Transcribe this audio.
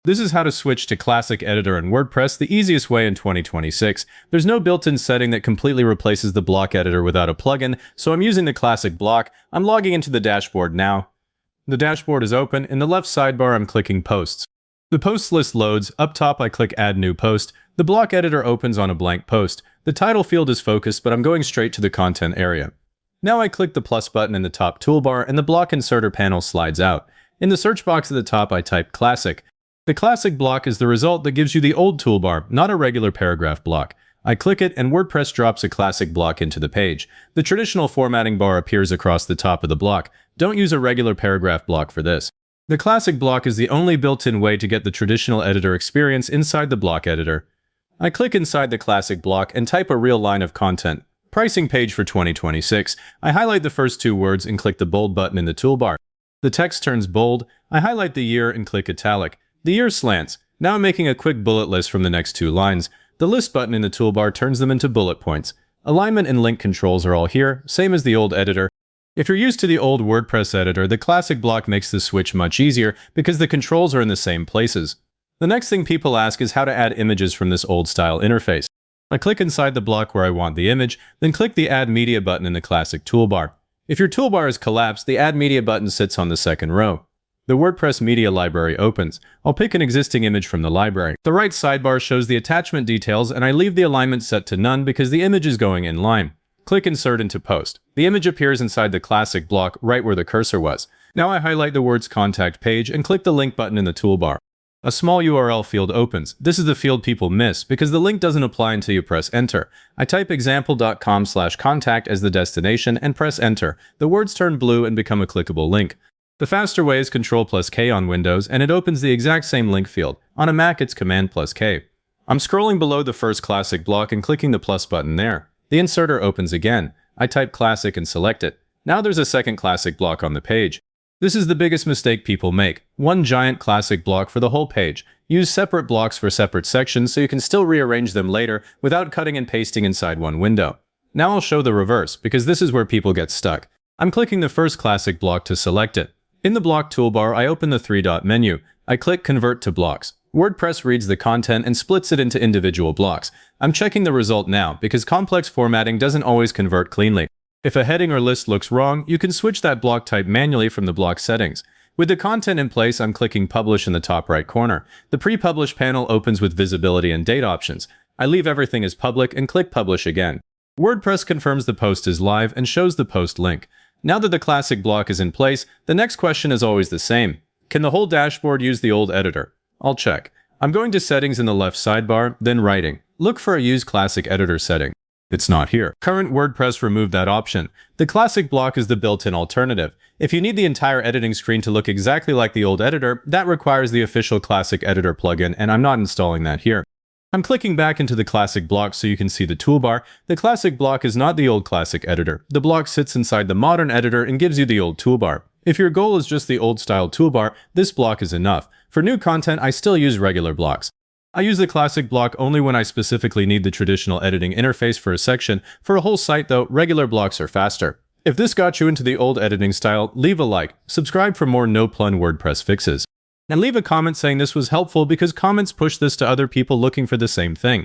This is how to switch to Classic Editor in WordPress the easiest way in 2026. There's no built-in setting that completely replaces the block editor without a plugin, so I'm using the Classic block. I'm logging into the dashboard now. The dashboard is open. In the left sidebar, I'm clicking Posts. The posts list loads. Up top, I click Add New Post. The block editor opens on a blank post. The title field is focused, but I'm going straight to the content area. Now I click the plus button in the top toolbar, and the block inserter panel slides out. In the search box at the top, I type Classic. The Classic block is the result that gives you the old toolbar, not a regular paragraph block. I click it and WordPress drops a Classic block into the page. The traditional formatting bar appears across the top of the block. Don't use a regular paragraph block for this. The Classic block is the only built-in way to get the traditional editor experience inside the block editor. I click inside the Classic block and type a real line of content. Pricing page for 2026. I highlight the first two words and click the bold button in the toolbar. The text turns bold. I highlight the year and click italic. The year slants. Now I'm making a quick bullet list from the next two lines. The list button in the toolbar turns them into bullet points. Alignment and link controls are all here, same as the old editor. If you're used to the old WordPress editor, the Classic block makes the switch much easier because the controls are in the same places. The next thing people ask is how to add images from this old style interface. I click inside the block where I want the image, then click the Add Media button in the Classic toolbar. If your toolbar is collapsed, the Add Media button sits on the second row. The WordPress media library opens. I'll pick an existing image from the library. The right sidebar shows the attachment details, and I leave the alignment set to none because the image is going in line. Click Insert into Post. The image appears inside the Classic block right where the cursor was. Now I highlight the words Contact Page and click the link button in the toolbar. A small URL field opens. This is the field people miss because the link doesn't apply until you press Enter. I type example.com/contact as the destination and press Enter. The words turn blue and become a clickable link. The faster way is Ctrl+K on Windows, and it opens the exact same link field. On a Mac, it's Command+K. I'm scrolling below the first Classic block and clicking the plus button there. The inserter opens again. I type Classic and select it. Now there's a second Classic block on the page. This is the biggest mistake people make. One giant Classic block for the whole page. Use separate blocks for separate sections so you can still rearrange them later without cutting and pasting inside one window. Now I'll show the reverse, because this is where people get stuck. I'm clicking the first Classic block to select it. In the block toolbar, I open the three-dot menu. I click Convert to Blocks. WordPress reads the content and splits it into individual blocks. I'm checking the result now because complex formatting doesn't always convert cleanly. If a heading or list looks wrong, you can switch that block type manually from the block settings. With the content in place, I'm clicking Publish in the top right corner. The pre-publish panel opens with visibility and date options. I leave everything as public and click Publish again. WordPress confirms the post is live and shows the post link. Now that the Classic block is in place, the next question is always the same. Can the whole dashboard use the old editor? I'll check. I'm going to Settings in the left sidebar, then Writing. Look for a Use Classic Editor setting. It's not here. Current WordPress removed that option. The Classic block is the built-in alternative. If you need the entire editing screen to look exactly like the old editor, that requires the official Classic Editor plugin, and I'm not installing that here. I'm clicking back into the Classic block so you can see the toolbar. The Classic block is not the old Classic editor. The block sits inside the modern editor and gives you the old toolbar. If your goal is just the old style toolbar, this block is enough. For new content, I still use regular blocks. I use the Classic block only when I specifically need the traditional editing interface for a section. For a whole site though, regular blocks are faster. If this got you into the old editing style, leave a like, subscribe for more no-plug WordPress fixes. And leave a comment saying this was helpful because comments push this to other people looking for the same thing.